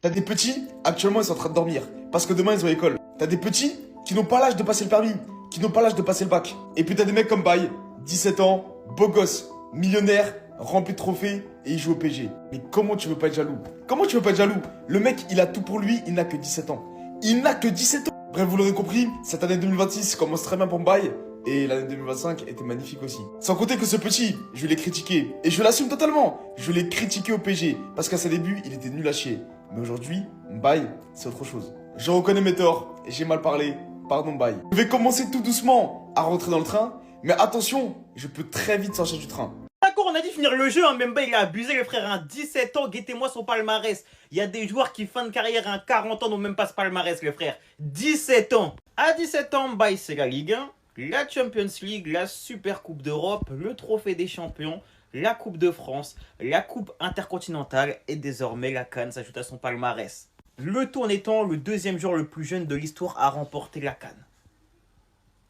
T'as des petits, actuellement ils sont en train de dormir, parce que demain ils ont école. T'as des petits qui n'ont pas l'âge de passer le permis, qui n'ont pas l'âge de passer le bac. Et puis t'as des mecs comme Baye, 17 ans, beau gosse, millionnaire, rempli de trophées, et il joue au PSG. Mais comment tu veux pas être jaloux? Comment tu veux pas être jaloux? Le mec, il a tout pour lui, il n'a que 17 ans. Il n'a que 17 ans. Bref, vous l'aurez compris, cette année 2026 commence très bien pour Mbaye. Et l'année 2025 était magnifique aussi. Sans compter que ce petit, je l'ai critiqué. Et je l'assume totalement. Je l'ai critiqué au PSG. Parce qu'à ses débuts, il était nul à chier. Mais aujourd'hui, Mbaye, c'est autre chose. Je reconnais mes torts. Et j'ai mal parlé. Pardon Mbaye. Je vais commencer tout doucement à rentrer dans le train. Mais attention, je peux très vite sortir du train. D'accord, on a dit finir le jeu, hein, Mbaye il a abusé les frères, hein. 17 ans, guettez-moi son palmarès. Il y a des joueurs qui fin de carrière à 40 ans n'ont même pas ce palmarès les frères. 17 ans. À 17 ans, Mbaye c'est la Ligue 1, la Champions League, la Super Coupe d'Europe, le Trophée des Champions, la Coupe de France, la Coupe intercontinentale et désormais la CAN s'ajoute à son palmarès. Le tout en étant le deuxième joueur le plus jeune de l'histoire à remporter la CAN.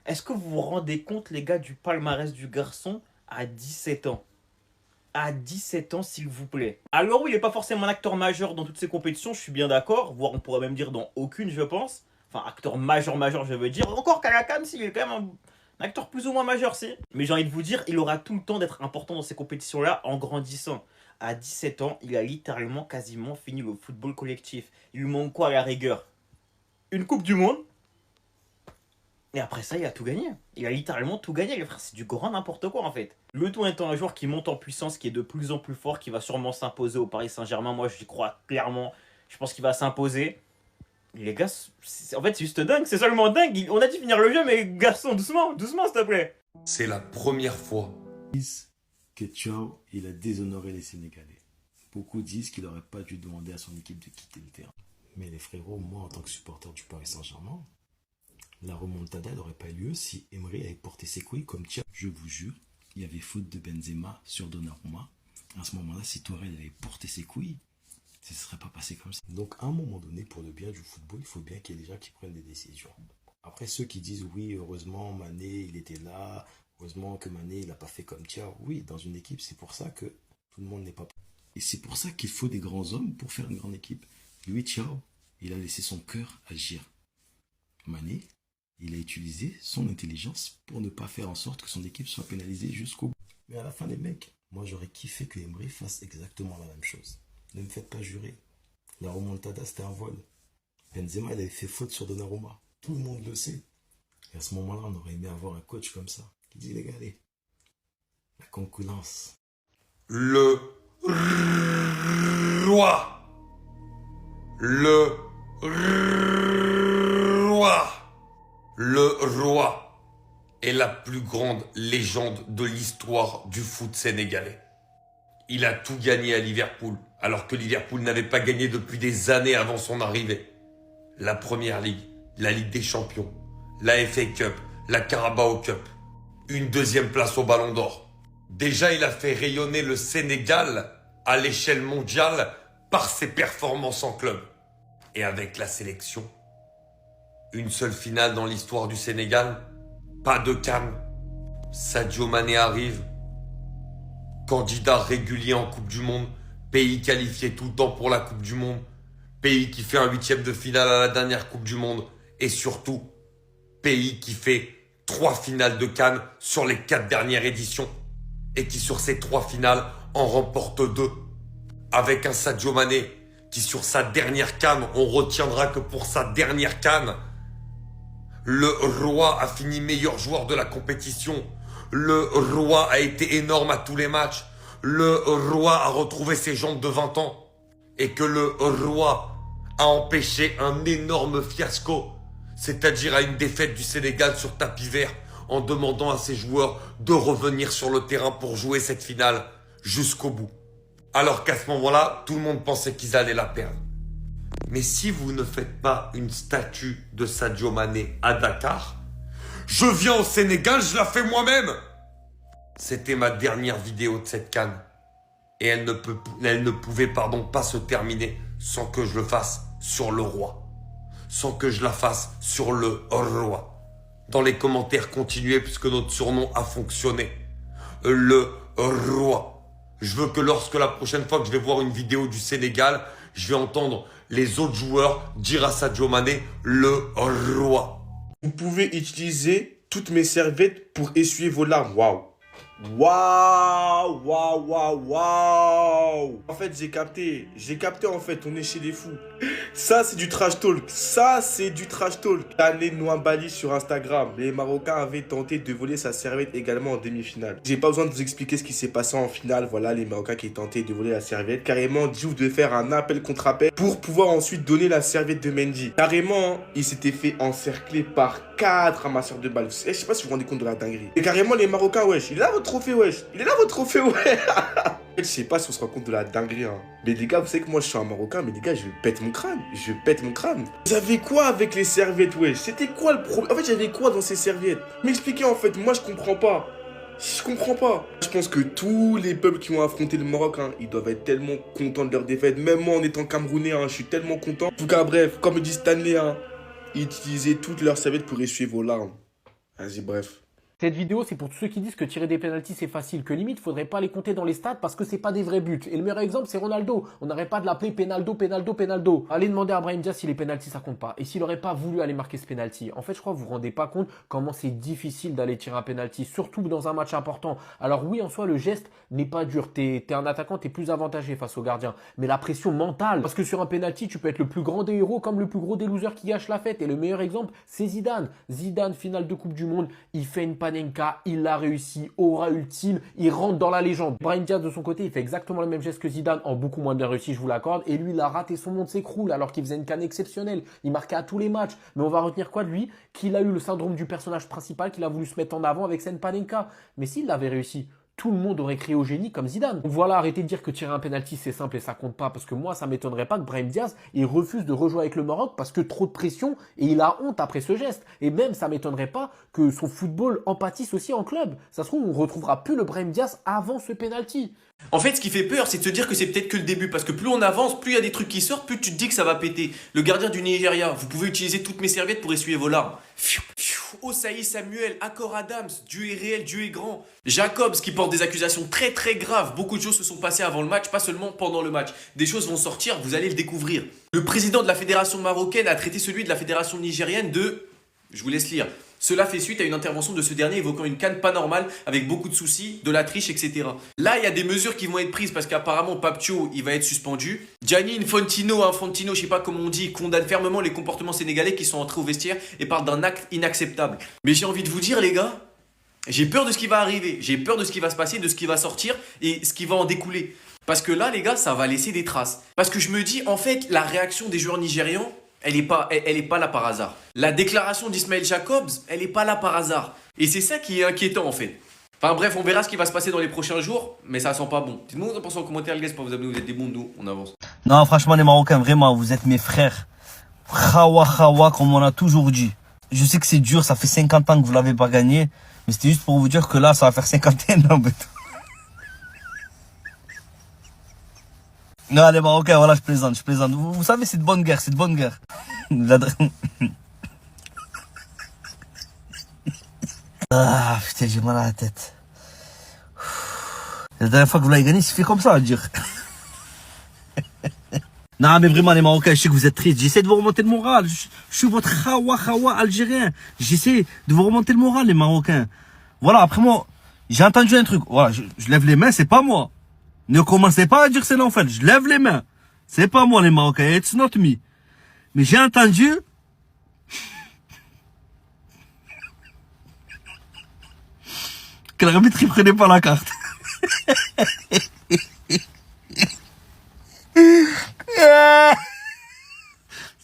Est-ce que vous vous rendez compte les gars du palmarès du garçon à 17 ans? À 17 ans, s'il vous plaît. Alors oui, il n'est pas forcément un acteur majeur dans toutes ces compétitions, je suis bien d'accord. Voire on pourrait même dire dans aucune, je pense. Enfin, acteur majeur, je veux dire. Encore qu'à la CAN, il est quand même un acteur plus ou moins majeur, si. Mais j'ai envie de vous dire, il aura tout le temps d'être important dans ces compétitions-là en grandissant. À 17 ans, il a littéralement quasiment fini le football collectif. Il lui manque quoi à la rigueur? Une Coupe du Monde. Et après ça, il a tout gagné. Il a littéralement tout gagné, les frères. C'est du grand n'importe quoi, en fait. Le tout étant un joueur qui monte en puissance, qui est de plus en plus fort, qui va sûrement s'imposer au Paris Saint-Germain. Moi, j'y crois clairement. Je pense qu'il va s'imposer. Les gars, en fait, c'est juste dingue. C'est seulement dingue. On a dit finir le jeu, mais garçon, doucement, doucement, s'il te plaît. C'est la première fois. Que Thiaw, il a déshonoré les Sénégalais. Beaucoup disent qu'il n'aurait pas dû demander à son équipe de quitter le terrain. Mais les frérots, moi, en tant que supporter du Paris Saint-Germain, la remontada n'aurait pas eu lieu si Emery avait porté ses couilles comme Thiaw. Je vous jure, il y avait faute de Benzema sur Donnarumma. À ce moment-là, si Tourelle avait porté ses couilles, ça ne serait pas passé comme ça. Donc, à un moment donné, pour le bien du football, il faut bien qu'il y ait des gens qui prennent des décisions. Après, ceux qui disent, oui, heureusement, Mané, il était là, heureusement que Mané, il n'a pas fait comme Thiaw. Oui, dans une équipe, c'est pour ça que tout le monde n'est pas... Et c'est pour ça qu'il faut des grands hommes pour faire une grande équipe. Lui, Thiaw, il a laissé son cœur agir. Mané, il a utilisé son intelligence pour ne pas faire en sorte que son équipe soit pénalisée jusqu'au bout. Mais à la fin, les mecs, moi j'aurais kiffé que Emery fasse exactement la même chose. Ne me faites pas jurer. La remontada, c'était un vol. Benzema, il avait fait faute sur Donnarumma. Tout le monde le sait. Et à ce moment-là, on aurait aimé avoir un coach comme ça, qui dit, les gars, allez, la concurrence. Le roi. Le roi. Le roi est la plus grande légende de l'histoire du foot sénégalais. Il a tout gagné à Liverpool, alors que Liverpool n'avait pas gagné depuis des années avant son arrivée. La Première Ligue, la Ligue des Champions, la FA Cup, la Carabao Cup, une deuxième place au Ballon d'Or. Déjà, il a fait rayonner le Sénégal à l'échelle mondiale par ses performances en club. Et avec la sélection, une seule finale dans l'histoire du Sénégal, pas de CAN. Sadio Mané arrive, candidat régulier en Coupe du Monde, pays qualifié tout le temps pour la Coupe du Monde, pays qui fait un 8e de finale à la dernière Coupe du Monde, et surtout, pays qui fait 3 finales de CAN sur les 4 dernières éditions, et qui sur ces 3 finales en remporte 2, avec un Sadio Mané qui sur sa dernière CAN, on retiendra que pour sa dernière CAN, le roi a fini meilleur joueur de la compétition. Le roi a été énorme à tous les matchs. Le roi a retrouvé ses jambes de 20 ans. Et que le roi a empêché un énorme fiasco, c'est-à-dire à une défaite du Sénégal sur tapis vert, en demandant à ses joueurs de revenir sur le terrain pour jouer cette finale jusqu'au bout. Alors qu'à ce moment-là, tout le monde pensait qu'ils allaient la perdre. Mais si vous ne faites pas une statue de Sadio Mané à Dakar, je viens au Sénégal, je la fais moi-même. C'était ma dernière vidéo de cette CAN. Et elle ne pouvait pas se terminer sans que je le fasse sur le roi. Sans que je la fasse sur le roi. Dans les commentaires, continuez puisque notre surnom a fonctionné. Le roi. Je veux que lorsque la prochaine fois que je vais voir une vidéo du Sénégal, je vais entendre les autres joueurs dire à Sadio Mané le roi. Vous pouvez utiliser toutes mes serviettes pour essuyer vos larmes. Waouh. Waouh, waouh, waouh, waouh. En fait, j'ai capté en fait, on est chez les fous. Ça, c'est du trash talk. Ça, c'est du trash talk. L'année Nouambali sur Instagram. Les Marocains avaient tenté de voler sa serviette également en demi-finale. J'ai pas besoin de vous expliquer ce qui s'est passé en finale. Voilà, les Marocains qui tentaient de voler la serviette. Carrément, Diouf devait faire un appel contre appel pour pouvoir ensuite donner la serviette de Mendy. Carrément, il s'était fait encercler par 4 ramasseurs de balles. Je sais pas si vous vous rendez compte de la dinguerie. Et carrément, les Marocains, wesh, il est là votre trophée, wesh. Il est là votre trophée, ouais. Je sais pas si on se rend compte de la dinguerie, hein. Mais les gars, vous savez que moi je suis un Marocain, mais les gars, je pète mon crâne. Je pète mon crâne. Vous avez quoi avec les serviettes, wesh? C'était quoi le problème? En fait, j'avais quoi dans ces serviettes? M'expliquez en fait, moi je comprends pas. Je comprends pas. Je pense que tous les peuples qui ont affronté le Maroc, hein, ils doivent être tellement contents de leur défaite. Même moi en étant Camerounais, hein, je suis tellement content. En tout cas, bref, comme dit Stanley, hein, utilisez toutes leurs serviettes pour essuyer vos larmes. Vas-y, bref. Cette vidéo, c'est pour tous ceux qui disent que tirer des pénaltys c'est facile, que limite faudrait pas les compter dans les stats parce que c'est pas des vrais buts. Et le meilleur exemple c'est Ronaldo. On n'arrête pas de l'appeler Penaldo. Allez demander à Brahim Diaz si les pénaltys ça compte pas. Et s'il aurait pas voulu aller marquer ce pénalty. En fait, je crois que vous vous rendez pas compte comment c'est difficile d'aller tirer un pénalty, surtout dans un match important. Alors oui, en soi, le geste n'est pas dur. T'es un attaquant, t'es plus avantagé face au gardien. Mais la pression mentale, parce que sur un pénalty, tu peux être le plus grand des héros comme le plus gros des losers qui gâchent la fête. Et le meilleur exemple, c'est Zidane. Zidane, finale de Coupe du Monde, il fait une panenka, il l'a réussi, aura ultime, il rentre dans la légende. Brahim Diaz de son côté, il fait exactement le même geste que Zidane, en beaucoup moins bien réussi, je vous l'accorde. Et lui, il a raté, son monde s'écroule alors qu'il faisait une canne exceptionnelle. Il marquait à tous les matchs. Mais on va retenir quoi de lui? Qu'il a eu le syndrome du personnage principal, qu'il a voulu se mettre en avant avec cette panenka. Mais s'il l'avait réussi, tout le monde aurait crié au génie comme Zidane. Donc voilà, arrêtez de dire que tirer un penalty c'est simple et ça compte pas, parce que moi ça m'étonnerait pas que Brahim Diaz il refuse de rejouer avec le Maroc parce que trop de pression et il a honte après ce geste. Et même ça m'étonnerait pas que son football en pâtisse aussi en club. Ça se trouve on retrouvera plus le Brahim Diaz avant ce penalty. En fait, ce qui fait peur, c'est de se dire que c'est peut-être que le début. Parce que plus on avance, plus il y a des trucs qui sortent, plus tu te dis que ça va péter. Le gardien du Nigeria, vous pouvez utiliser toutes mes serviettes pour essuyer vos larmes. Osaï Samuel, Accor Adams, Dieu est réel, Dieu est grand. Jacobs qui porte des accusations très très graves. Beaucoup de choses se sont passées avant le match, pas seulement pendant le match. Des choses vont sortir, vous allez le découvrir. Le président de la fédération marocaine a traité celui de la fédération nigérienne de... Je vous laisse lire. Cela fait suite à une intervention de ce dernier évoquant une canne pas normale avec beaucoup de soucis, de la triche, etc. Là, il y a des mesures qui vont être prises parce qu'apparemment Papio, il va être suspendu. Gianni Infantino, je sais pas comment on dit, condamne fermement les comportements sénégalais qui sont entrés au vestiaire et parle d'un acte inacceptable. Mais j'ai envie de vous dire les gars, j'ai peur de ce qui va arriver, j'ai peur de ce qui va se passer, de ce qui va sortir et ce qui va en découler. Parce que là les gars, ça va laisser des traces. Parce que je me dis, en fait, la réaction des joueurs nigérians, elle est pas là par hasard. La déclaration d'Ismaël Jacobs, elle est pas là par hasard. Et c'est ça qui est inquiétant en fait. Enfin bref, on verra ce qui va se passer dans les prochains jours, mais ça sent pas bon. Dites-moi vous en pensez en commentaire les gars, c'est pas vous abonner, vous êtes des bons, nous, on avance. Non, franchement les Marocains, vraiment, vous êtes mes frères. Khawa, comme on a toujours dit. Je sais que c'est dur, ça fait 50 ans que vous l'avez pas gagné, mais c'était juste pour vous dire que là, ça va faire 51 ans. Non, les Marocains, voilà, je plaisante. Vous savez, c'est de bonne guerre. Ah, putain, j'ai mal à la tête. La dernière fois que vous l'avez gagné, c'est fait comme ça, à dire. Non, mais vraiment, les Marocains, je sais que vous êtes tristes. J'essaie de vous remonter le moral. Je suis votre khawa algérien. J'essaie de vous remonter le moral, les Marocains. Voilà, après moi, j'ai entendu un truc. Voilà, je lève les mains, c'est pas moi. Ne commencez pas à dire c'est l'enfer. Je lève les mains. C'est pas moi les Marocains. It's not me. Mais j'ai entendu. Que l'arbitre il prenait pas la carte.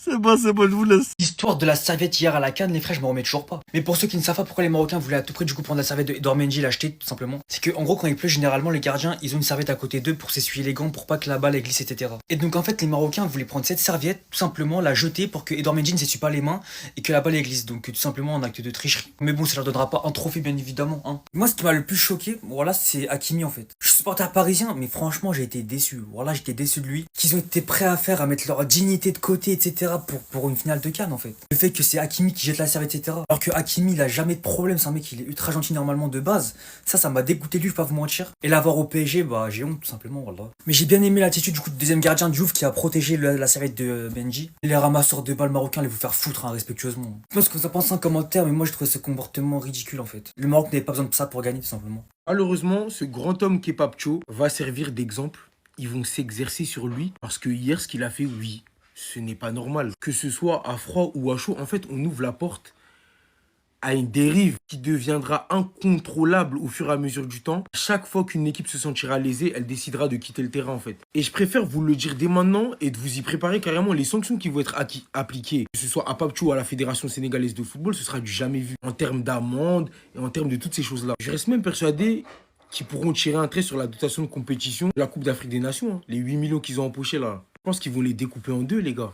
C'est bon, je vous laisse. L'histoire de la serviette hier à la canne, les frères, je me remets toujours pas. Mais pour ceux qui ne savent pas pourquoi les Marocains voulaient à tout prix du coup prendre la serviette d'Edouard Mendy et l'acheter, tout simplement, c'est que en gros quand il pleut, généralement les gardiens, ils ont une serviette à côté d'eux pour s'essuyer les gants, pour pas que la balle glisse, etc. Et donc en fait les Marocains voulaient prendre cette serviette, tout simplement la jeter pour que Edouard Mendy ne s'essuie pas les mains et que la balle glisse. Donc tout simplement un acte de tricherie. Mais bon, ça leur donnera pas un trophée bien évidemment. Hein. Moi ce qui m'a le plus choqué, voilà, c'est Hakimi en fait. Je suis supporter parisien, mais franchement j'ai été déçu. Voilà, j'étais déçu de lui. Qu'ils ont été prêts à faire, à mettre leur dignité de côté, etc. pour une finale de CAN en fait. Le fait que c'est Hakimi qui jette la serviette, etc. Alors que Hakimi, il a jamais de problème, c'est un mec, il est ultra gentil normalement de base. Ça m'a dégoûté de lui, je vais pas vous mentir. Et l'avoir au PSG, bah j'ai honte tout simplement, voilà. Mais j'ai bien aimé l'attitude du coup du deuxième gardien de Juve qui a protégé la serviette de Benji. Les ramasseurs de balles marocains, les vous faire foutre respectueusement. Je pense que ça pense en commentaire, mais moi je trouve ce comportement ridicule en fait. Le Maroc n'avait pas besoin de ça pour gagner tout simplement. Malheureusement, ce grand homme qu'est Papcho va servir d'exemple. Ils vont s'exercer sur lui parce que hier, ce qu'il a fait, oui, ce n'est pas normal. Que ce soit à froid ou à chaud, en fait, on ouvre la porte à une dérive qui deviendra incontrôlable au fur et à mesure du temps. Chaque fois qu'une équipe se sentira lésée, elle décidera de quitter le terrain en fait. Et je préfère vous le dire dès maintenant et de vous y préparer carrément. Les sanctions qui vont être appliquées, que ce soit à Papcho ou à la Fédération sénégalaise de football, ce sera du jamais vu en termes d'amende et en termes de toutes ces choses-là. Je reste même persuadé qu'ils pourront tirer un trait sur la dotation de compétition de la Coupe d'Afrique des Nations. Les 8 millions qu'ils ont empochés là, je pense qu'ils vont les découper en deux les gars.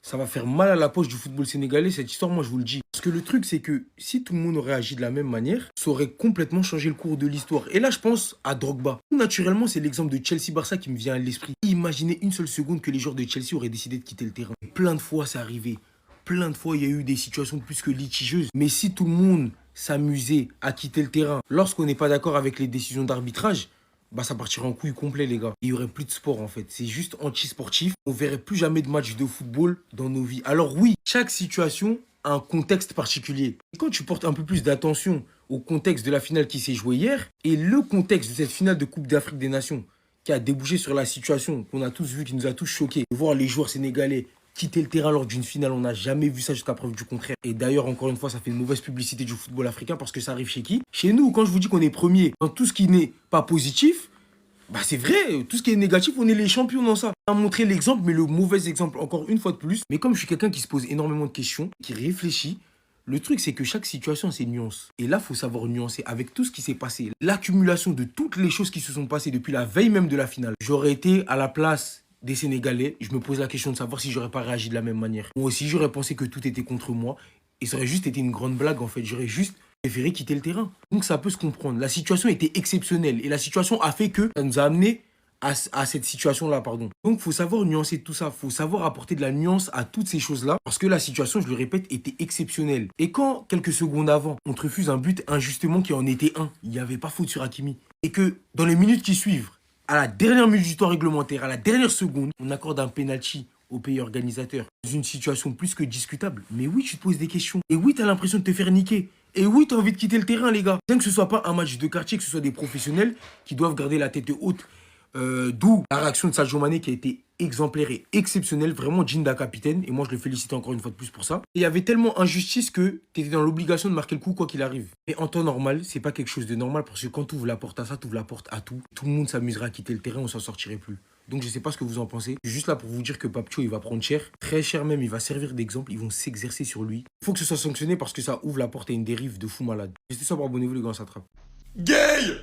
Ça va faire mal à la poche du football sénégalais, cette histoire, moi je vous le dis. Parce que le truc, c'est que si tout le monde aurait agi de la même manière, ça aurait complètement changé le cours de l'histoire. Et là, je pense à Drogba. Naturellement, c'est l'exemple de Chelsea-Barça qui me vient à l'esprit. Imaginez une seule seconde que les joueurs de Chelsea auraient décidé de quitter le terrain. Plein de fois, c'est arrivé. Plein de fois, il y a eu des situations plus que litigieuses. Mais si tout le monde s'amusait à quitter le terrain lorsqu'on n'est pas d'accord avec les décisions d'arbitrage, bah ça partirait en couille complet les gars. Il n'y aurait plus de sport en fait. C'est juste anti-sportif. On verrait plus jamais de match de football dans nos vies. Alors oui, chaque situation a un contexte particulier. Et quand tu portes un peu plus d'attention au contexte de la finale qui s'est jouée hier et le contexte de cette finale de Coupe d'Afrique des Nations qui a débouché sur la situation qu'on a tous vu, qui nous a tous choqués, de voir les joueurs sénégalais quitter le terrain lors d'une finale, on n'a jamais vu ça jusqu'à preuve du contraire. Et d'ailleurs, encore une fois, ça fait une mauvaise publicité du football africain parce que ça arrive chez qui? Chez nous, quand je vous dis qu'on est premier dans tout ce qui n'est pas positif, bah c'est vrai, tout ce qui est négatif, on est les champions dans ça. On a montré l'exemple, mais le mauvais exemple, encore une fois de plus. Mais comme je suis quelqu'un qui se pose énormément de questions, qui réfléchit, le truc c'est que chaque situation c'est une nuance. Et là, il faut savoir nuancer avec tout ce qui s'est passé. L'accumulation de toutes les choses qui se sont passées depuis la veille même de la finale. J'aurais été à la place des Sénégalais, je me pose la question de savoir si j'aurais pas réagi de la même manière. Moi aussi, j'aurais pensé que tout était contre moi. Et ça aurait juste été une grande blague en fait. J'aurais juste préféré quitter le terrain. Donc ça peut se comprendre. La situation était exceptionnelle. Et la situation a fait que ça nous a amené à cette situation-là, pardon. Donc il faut savoir nuancer tout ça. Il faut savoir apporter de la nuance à toutes ces choses-là. Parce que la situation, je le répète, était exceptionnelle. Et quand, quelques secondes avant, on te refuse un but injustement qui en était un, il n'y avait pas faute sur Hakimi. Et que dans les minutes qui suivent, à la dernière minute du temps réglementaire, à la dernière seconde, on accorde un penalty au pays organisateur. Dans une situation plus que discutable. Mais oui, tu te poses des questions. Et oui, tu as l'impression de te faire niquer. Et oui, tu as envie de quitter le terrain, les gars. Bien que ce soit pas un match de quartier, que ce soit des professionnels qui doivent garder la tête haute. D'où la réaction de Sadio Mané qui a été exemplaire et exceptionnelle, vraiment digne d'un capitaine. Et moi, je le félicite encore une fois de plus pour ça. Et il y avait tellement injustice que tu étais dans l'obligation de marquer le coup quoi qu'il arrive. Et en temps normal, c'est pas quelque chose de normal parce que quand tu ouvres la porte à ça, tu ouvres la porte à tout. Tout le monde s'amusera à quitter le terrain, on s'en sortirait plus. Donc je sais pas ce que vous en pensez. Je suis juste là pour vous dire que Papcho, il va prendre cher. Très cher même, il va servir d'exemple. Ils vont s'exercer sur lui. Il faut que ce soit sanctionné parce que ça ouvre la porte à une dérive de fou malade. Restez sobre, abonnez-vous les gars, on s'attrape. Gay!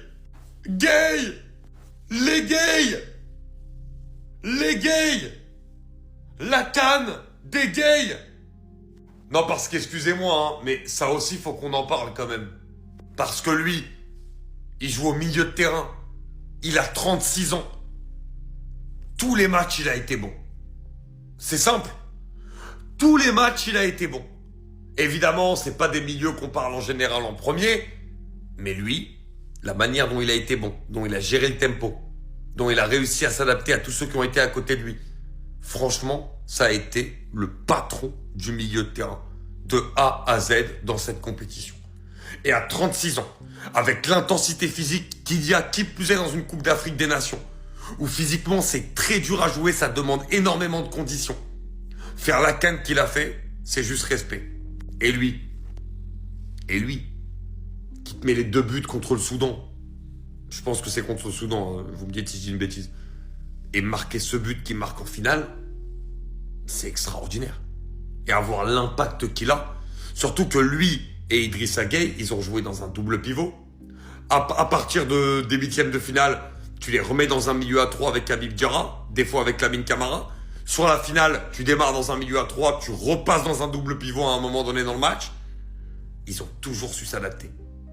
Gay! Les gays! Les gays! La canne des gays! Non, parce qu'excusez-moi, hein, mais ça aussi, faut qu'on en parle quand même. Parce que lui, il joue au milieu de terrain. Il a 36 ans. Tous les matchs, il a été bon. C'est simple. Tous les matchs, il a été bon. Évidemment, c'est pas des milieux qu'on parle en général en premier, mais lui, la manière dont il a été bon, dont il a géré le tempo, dont il a réussi à s'adapter à tous ceux qui ont été à côté de lui. Franchement, ça a été le patron du milieu de terrain, de A à Z dans cette compétition. Et à 36 ans, avec l'intensité physique qu'il y a, qui plus est dans une Coupe d'Afrique des Nations, où physiquement c'est très dur à jouer, ça demande énormément de conditions. Faire la canne qu'il a fait, c'est juste respect. Et lui, qui te met les 2 buts contre le Soudan, je pense que c'est contre le Soudan, hein, vous me dites si je dis une bêtise, et marquer ce but qu'il marque en finale, c'est extraordinaire. Et avoir l'impact qu'il a, surtout que lui et Idrissa Gueye, ils ont joué dans un double pivot. À partir des 8e de finale, tu les remets dans un milieu à 3 avec Habib Diarra, des fois avec Lamine Camara. Sur la finale, tu démarres dans un milieu à 3, tu repasses dans un double pivot à un moment donné dans le match. Ils ont toujours su s'adapter.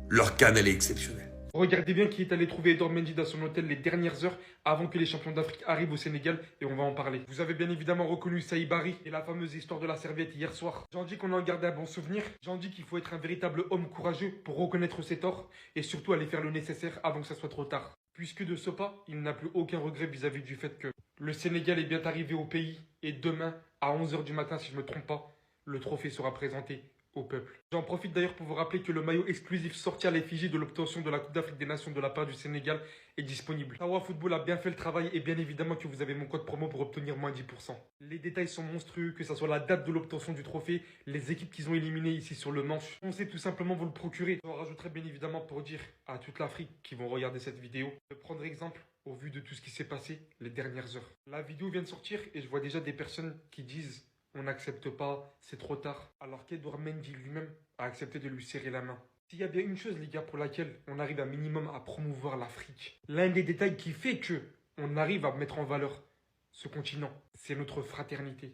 Leur canne, elle est exceptionnelle. Regardez bien qui est allé trouver Edouard Mendy dans son hôtel les dernières heures avant que les champions d'Afrique arrivent au Sénégal et on va en parler. Vous avez bien évidemment reconnu Saïd Barry et la fameuse histoire de la serviette hier soir. J'en dis qu'on en garde un bon souvenir. J'en dis qu'il faut être un véritable homme courageux pour reconnaître ses torts et surtout aller faire le nécessaire avant que ça soit trop tard. Puisque de ce pas, il n'a plus aucun regret vis-à-vis du fait que le Sénégal est bien arrivé au pays et demain, à 11 h du matin si je ne me trompe pas, le trophée sera présenté au peuple. J'en profite d'ailleurs pour vous rappeler que le maillot exclusif sorti à l'effigie de l'obtention de la Coupe d'Afrique des Nations de la part du Sénégal est disponible. Tawa Football a bien fait le travail et bien évidemment que vous avez mon code promo pour obtenir moins 10%. Les détails sont monstrueux, que ce soit la date de l'obtention du trophée, les équipes qu'ils ont éliminées ici sur le manche. Pensez tout simplement vous le procurer. Je rajouterai bien évidemment pour dire à toute l'Afrique qui vont regarder cette vidéo de prendre exemple au vu de tout ce qui s'est passé les dernières heures. La vidéo vient de sortir et je vois déjà des personnes qui disent on n'accepte pas, c'est trop tard. Alors qu'Edouard Mendy lui-même a accepté de lui serrer la main. S'il y a bien une chose, les gars, pour laquelle on arrive un minimum à promouvoir l'Afrique, l'un des détails qui fait que on arrive à mettre en valeur ce continent, c'est notre fraternité.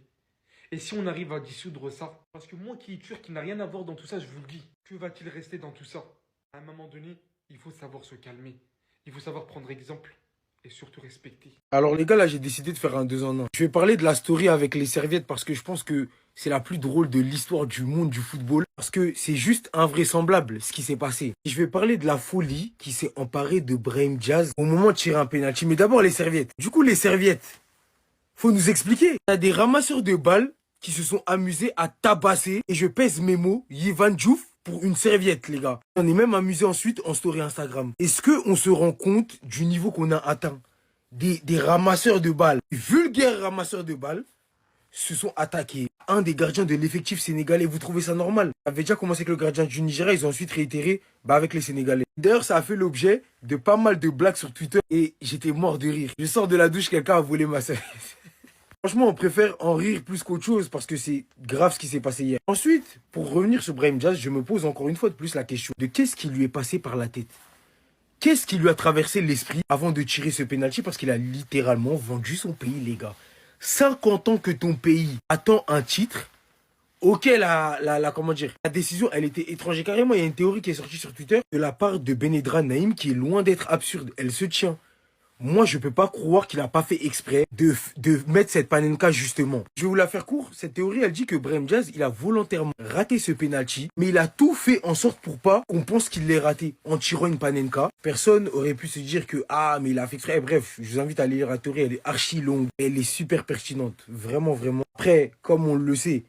Et si on arrive à dissoudre ça, parce que moi qui est turc, qui n'a rien à voir dans tout ça, je vous le dis, que va-t-il rester dans tout ça? À un moment donné, il faut savoir se calmer. Il faut savoir prendre exemple. Et surtout respecter. Alors les gars, là j'ai décidé de faire un 2 en 1. Je vais parler de la story avec les serviettes parce que je pense que c'est la plus drôle de l'histoire du monde du football. Parce que c'est juste invraisemblable ce qui s'est passé. Et je vais parler de la folie qui s'est emparée de Brahim Diaz au moment de tirer un penalty. Mais d'abord les serviettes. Du coup les serviettes, faut nous expliquer. Il y a des ramasseurs de balles qui se sont amusés à tabasser, et je pèse mes mots, Yvan Diouf, pour une serviette, les gars. On est même amusé ensuite en story Instagram. Est-ce qu'on se rend compte du niveau qu'on a atteint? Des ramasseurs de balles, vulgaires ramasseurs de balles, se sont attaqués. Un des gardiens de l'effectif sénégalais, vous trouvez ça normal? Ça avait déjà commencé avec le gardien du Nigeria, ils ont ensuite réitéré avec les Sénégalais. D'ailleurs, ça a fait l'objet de pas mal de blagues sur Twitter et j'étais mort de rire. Je sors de la douche, quelqu'un a volé ma serviette. Franchement, on préfère en rire plus qu'autre chose parce que c'est grave ce qui s'est passé hier. Ensuite, pour revenir sur Brahim Diaz, je me pose encore une fois de plus la question de qu'est-ce qui lui est passé par la tête? Qu'est-ce qui lui a traversé l'esprit avant de tirer ce penalty? Parce qu'il a littéralement vendu son pays, les gars. 50 ans que ton pays attend un titre. Ok, comment dire, la décision, elle était étrange. Et carrément, il y a une théorie qui est sortie sur Twitter de la part de Benedra Naïm qui est loin d'être absurde. Elle se tient. Moi, je peux pas croire qu'il a pas fait exprès de mettre cette panenka justement. Je vais vous la faire court. Cette théorie, elle dit que Brahim Diaz, il a volontairement raté ce penalty, mais il a tout fait en sorte pour pas qu'on pense qu'il l'ait raté en tirant une panenka. Personne aurait pu se dire que mais il a fait exprès. Bref, je vous invite à lire la théorie. Elle est archi longue. Elle est super pertinente. Vraiment, vraiment. Après, comme on le sait,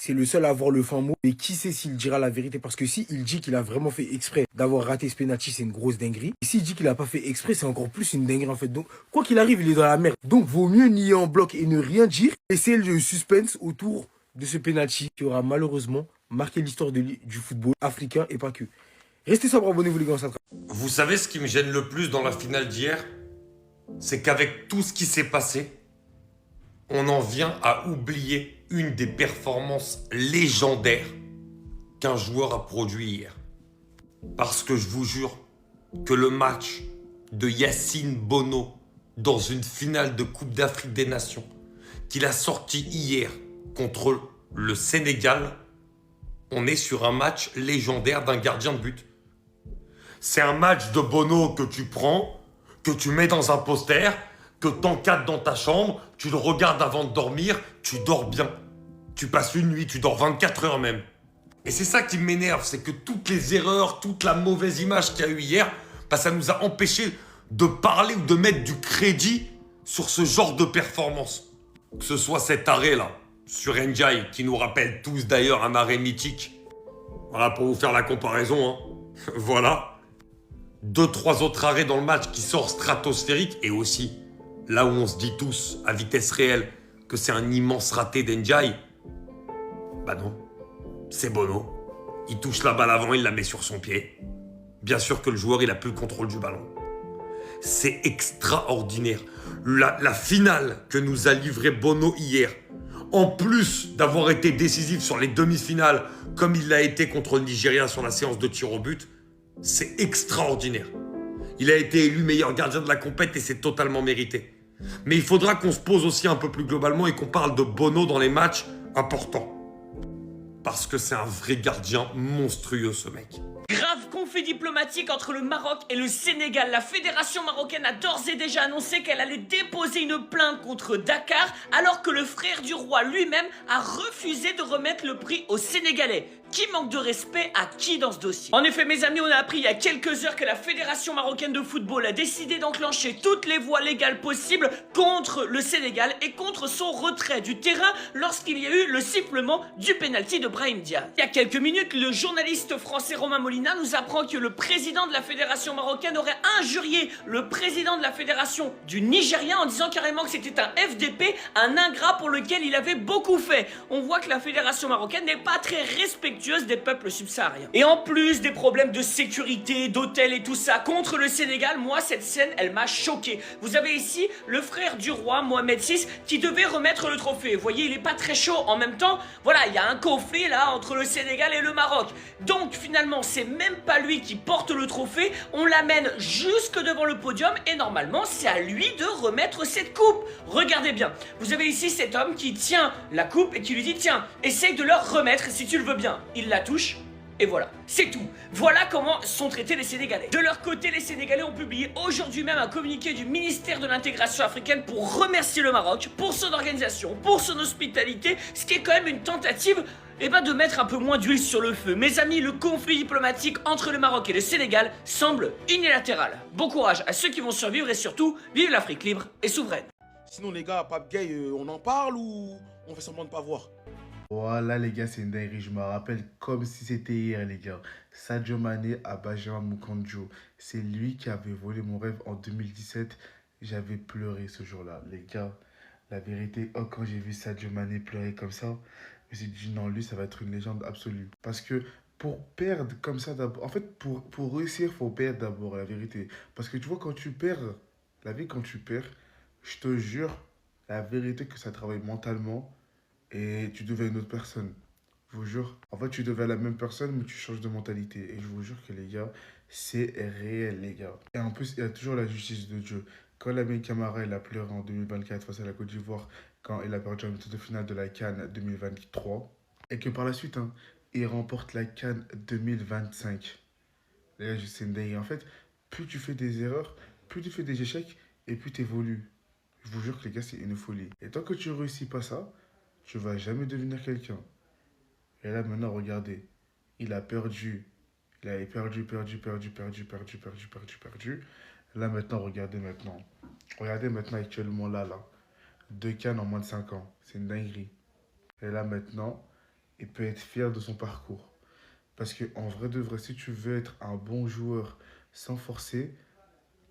c'est le seul à avoir le fin mot. Et qui sait s'il dira la vérité? Parce que s'il dit qu'il a vraiment fait exprès d'avoir raté ce penalty, c'est une grosse dinguerie. Et s'il dit qu'il a pas fait exprès, c'est encore plus une dinguerie en fait. Donc, quoi qu'il arrive, il est dans la merde. Donc, vaut mieux nier en bloc et ne rien dire. Laisser le suspense autour de ce penalty qui aura malheureusement marqué l'histoire du football africain et pas que. Restez sobre, abonnez-vous les gars, ça. Vous savez ce qui me gêne le plus dans la finale d'hier? C'est qu'avec tout ce qui s'est passé, on en vient à oublier une des performances légendaires qu'un joueur a produit hier. Parce que je vous jure que le match de Yacine Bono dans une finale de Coupe d'Afrique des Nations qu'il a sorti hier contre le Sénégal, on est sur un match légendaire d'un gardien de but. C'est un match de Bono que tu prends, que tu mets dans un poster, que t'encadres dans ta chambre, tu le regardes avant de dormir, tu dors bien. Tu passes une nuit, tu dors 24 heures même. Et c'est ça qui m'énerve, c'est que toutes les erreurs, toute la mauvaise image qu'il y a eu hier, ça nous a empêché de parler ou de mettre du crédit sur ce genre de performance. Que ce soit cet arrêt-là, sur Ndiaye, qui nous rappelle tous d'ailleurs un arrêt mythique. Voilà, pour vous faire la comparaison, hein. Voilà. 2-3 autres arrêts dans le match qui sortent stratosphériques et aussi... Là où on se dit tous, à vitesse réelle, que c'est un immense raté d'Ndiaye, bah non, c'est Bono. Il touche la balle avant, il la met sur son pied. Bien sûr que le joueur, il a plus le contrôle du ballon. C'est extraordinaire. La finale que nous a livré Bono hier, en plus d'avoir été décisif sur les demi-finales, comme il l'a été contre le Nigeria sur la séance de tir au but, c'est extraordinaire. Il a été élu meilleur gardien de la compète et c'est totalement mérité. Mais il faudra qu'on se pose aussi un peu plus globalement et qu'on parle de Bono dans les matchs importants. Parce que c'est un vrai gardien monstrueux, ce mec. Grave confiant conflit diplomatique entre le Maroc et le Sénégal. La fédération marocaine a d'ores et déjà annoncé qu'elle allait déposer une plainte contre Dakar, alors que le frère du roi lui-même a refusé de remettre le prix aux Sénégalais. Qui manque de respect à qui dans ce dossier? En effet, mes amis, on a appris il y a quelques heures que la Fédération marocaine de football a décidé d'enclencher toutes les voies légales possibles contre le Sénégal et contre son retrait du terrain lorsqu'il y a eu le sifflement du penalty de Brahim Diaz. Il y a quelques minutes, le journaliste français Romain Molina nous apprend que le président de la Fédération marocaine aurait injurié le président de la Fédération du Nigeria en disant carrément que c'était un FDP, un ingrat pour lequel il avait beaucoup fait. On voit que la Fédération marocaine n'est pas très respectueuse des peuples subsahariens. Et en plus des problèmes de sécurité, d'hôtel et tout ça contre le Sénégal, moi cette scène elle m'a choqué. Vous avez ici le frère du roi Mohamed VI qui devait remettre le trophée. Vous voyez, il est pas très chaud. En même temps, voilà, il y a un conflit là entre le Sénégal et le Maroc. Donc finalement, c'est même pas lui qui porte le trophée, on l'amène jusque devant le podium et normalement, c'est à lui de remettre cette coupe. Regardez bien, vous avez ici cet homme qui tient la coupe et qui lui dit tiens, essaye de leur remettre si tu le veux bien. Il la touche, et voilà, c'est tout. Voilà comment sont traités les Sénégalais. De leur côté, les Sénégalais ont publié aujourd'hui même un communiqué du ministère de l'intégration africaine pour remercier le Maroc pour son organisation, pour son hospitalité, ce qui est quand même une tentative de mettre un peu moins d'huile sur le feu. Mes amis, le conflit diplomatique entre le Maroc et le Sénégal semble unilatéral. Bon courage à ceux qui vont survivre et surtout, vive l'Afrique libre et souveraine. Sinon les gars, Pape Gay, on en parle ou on fait semblant de pas voir? Voilà les gars, c'est une dinguerie, je me rappelle comme si c'était hier les gars. Sadio Mané à Benjamin Moukandjo, c'est lui qui avait volé mon rêve en 2017. J'avais pleuré ce jour-là, les gars. La vérité, quand j'ai vu Sadio Mané pleurer comme ça, je me suis dit non, lui ça va être une légende absolue. Parce que pour perdre comme ça d'abord, en fait pour réussir, faut perdre d'abord, la vérité. Parce que tu vois, quand tu perds, la vie quand tu perds, je te jure, la vérité que ça travaille mentalement. Et tu deviens une autre personne. Je vous jure. En fait, tu deviens la même personne, mais tu changes de mentalité. Et je vous jure que les gars, c'est réel, les gars. Et en plus, il y a toujours la justice de Dieu. Quand Lamine Camara, il a pleuré en 2024 face à la Côte d'Ivoire, quand il a perdu en de finale de la CAN 2023, et que par la suite, il remporte la CAN 2025. Les gars, c'est une dingue. En fait, plus tu fais des erreurs, plus tu fais des échecs, et plus tu évolues. Je vous jure que les gars, c'est une folie. Et tant que tu réussis pas ça, tu vas jamais devenir quelqu'un. Et là, maintenant, regardez. Il a perdu. Il avait perdu. Là, maintenant, regardez maintenant. Regardez maintenant actuellement là. 2 cannes en moins de 5 ans. C'est une dinguerie. Et là, maintenant, il peut être fier de son parcours. Parce qu'en vrai de vrai, si tu veux être un bon joueur sans forcer,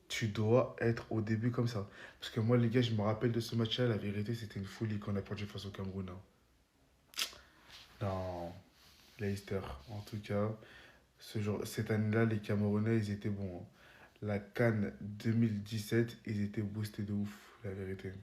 tu dois être au début comme ça. Parce que moi, les gars, je me rappelle de ce match-là. La vérité, c'était une folie qu'on a perdu face au Cameroun. Non, Leicester. En tout cas, cette année-là, les Camerounais, ils étaient bons. La CAN 2017, ils étaient boostés de ouf, la vérité.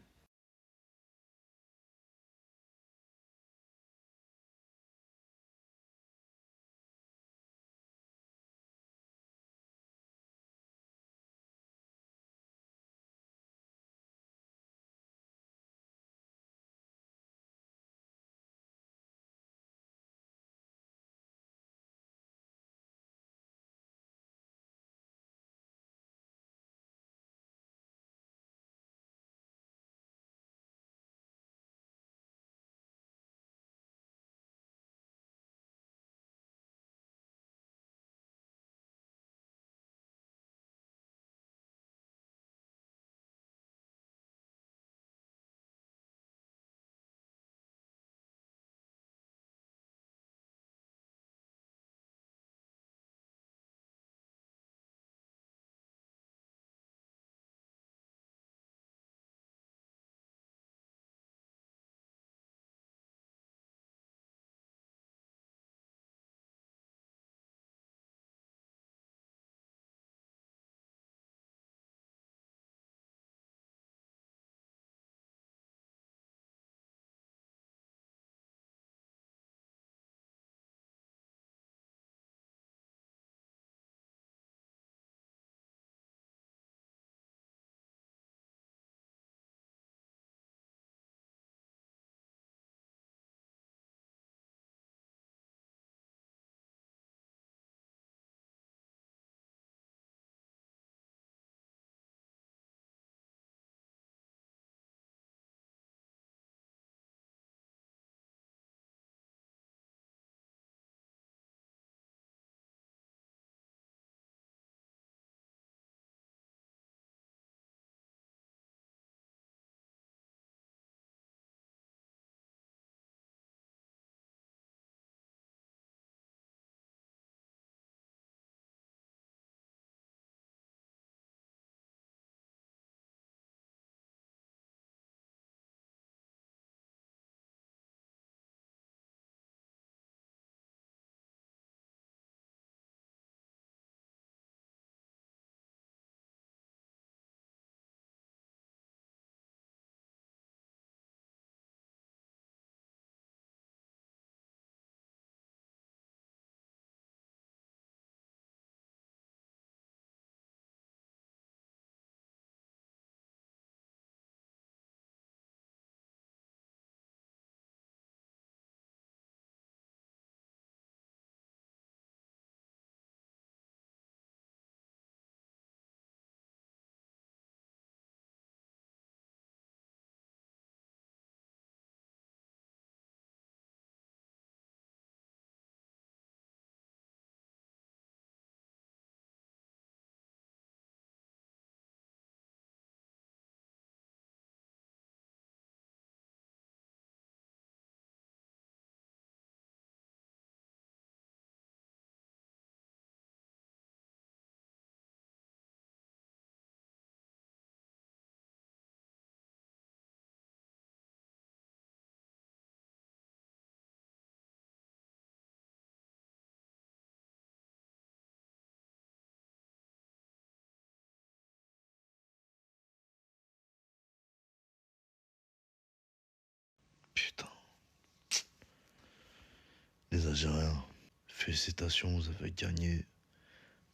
Algériens, félicitations, vous avez gagné.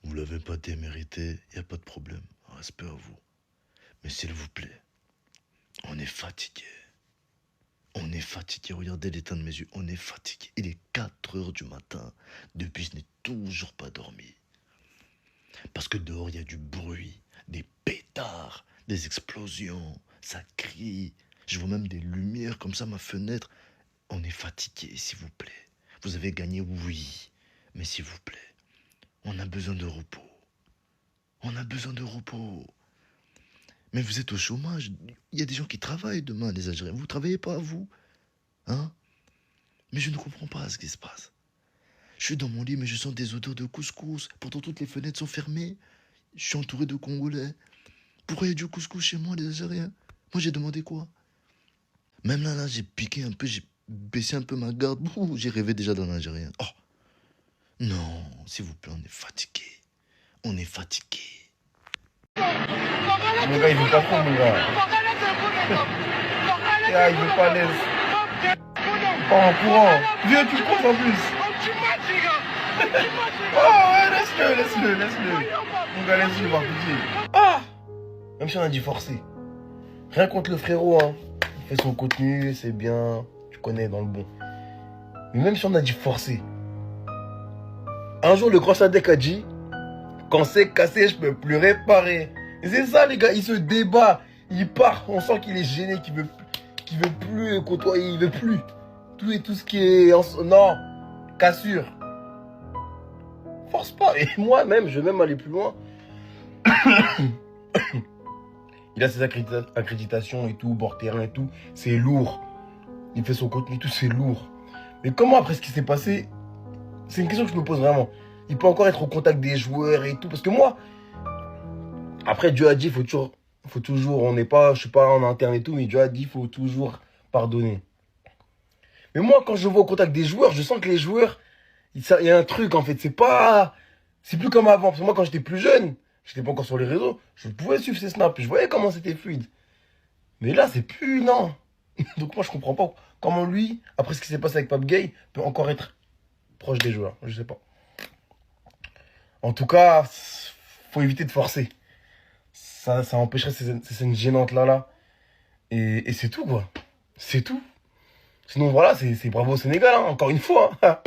Vous l'avez pas démérité, il n'y a pas de problème. Respect à vous. Mais s'il vous plaît, on est fatigué. On est fatigué. Regardez l'état de mes yeux. On est fatigué. Il est 4 heures du matin. Depuis, je n'ai toujours pas dormi. Parce que dehors, il y a du bruit, des pétards, des explosions. Ça crie. Je vois même des lumières comme ça à ma fenêtre. On est fatigué, s'il vous plaît. Vous avez gagné, oui. Mais s'il vous plaît, on a besoin de repos. On a besoin de repos. Mais vous êtes au chômage. Il y a des gens qui travaillent demain, les Algériens. Vous ne travaillez pas, vous? Hein? Mais je ne comprends pas ce qui se passe. Je suis dans mon lit, mais je sens des odeurs de couscous. Pourtant, toutes les fenêtres sont fermées. Je suis entouré de Congolais. Pourquoi il y a du couscous chez moi, les Algériens? Moi, j'ai demandé quoi? Même là, j'ai piqué un peu, j'ai baissé un peu ma garde. Ouh, j'ai rêvé déjà d'un Algérien. Oh! Non, s'il vous plaît, on est fatigué. On est fatigué. Mon gars, il veut pas trop, mon gars. Ah, il veut pas l'aise. Oh, en courant. Viens, tu cours en plus. Oh, ouais, laisse-le. Mon gars, laisse-le voir pitié. Ah! Même si on a dit forcer. Rien contre le frérot, hein. Il fait son contenu, c'est bien. Tu connais, dans le bon. Mais même si on a dit forcer. Un jour, le grand Sadek a dit, quand c'est cassé, je peux plus réparer. Et c'est ça, les gars, il se débat. Il part, on sent qu'il est gêné, qu'il veut plus côtoyer, il veut plus. Tout ce qui est... Non, cassure. Force pas. Et moi-même, je vais même aller plus loin. Il a ses accréditations et tout, bord terrain et tout. C'est lourd. Il fait son contenu et tout, c'est lourd. Mais comment, après ce qui s'est passé, c'est une question que je me pose vraiment. Il peut encore être au contact des joueurs et tout. Parce que moi, après, Dieu a dit, faut toujours, je suis pas en interne et tout, mais Dieu a dit, faut toujours pardonner. Mais moi, quand je vois au contact des joueurs, je sens que les joueurs, il y a un truc, en fait. C'est plus comme avant. Parce que moi, quand j'étais plus jeune, j'étais pas encore sur les réseaux, je pouvais suivre ses snaps. Je voyais comment c'était fluide. Mais là, c'est plus, non. Donc moi, je comprends pas comment lui, après ce qui s'est passé avec Pape Gueye, peut encore être proche des joueurs. Je sais pas. En tout cas, faut éviter de forcer. Ça empêcherait ces scènes gênantes là. Et c'est tout, quoi. C'est tout. Sinon, voilà, c'est bravo au Sénégal, hein, encore une fois. Hein.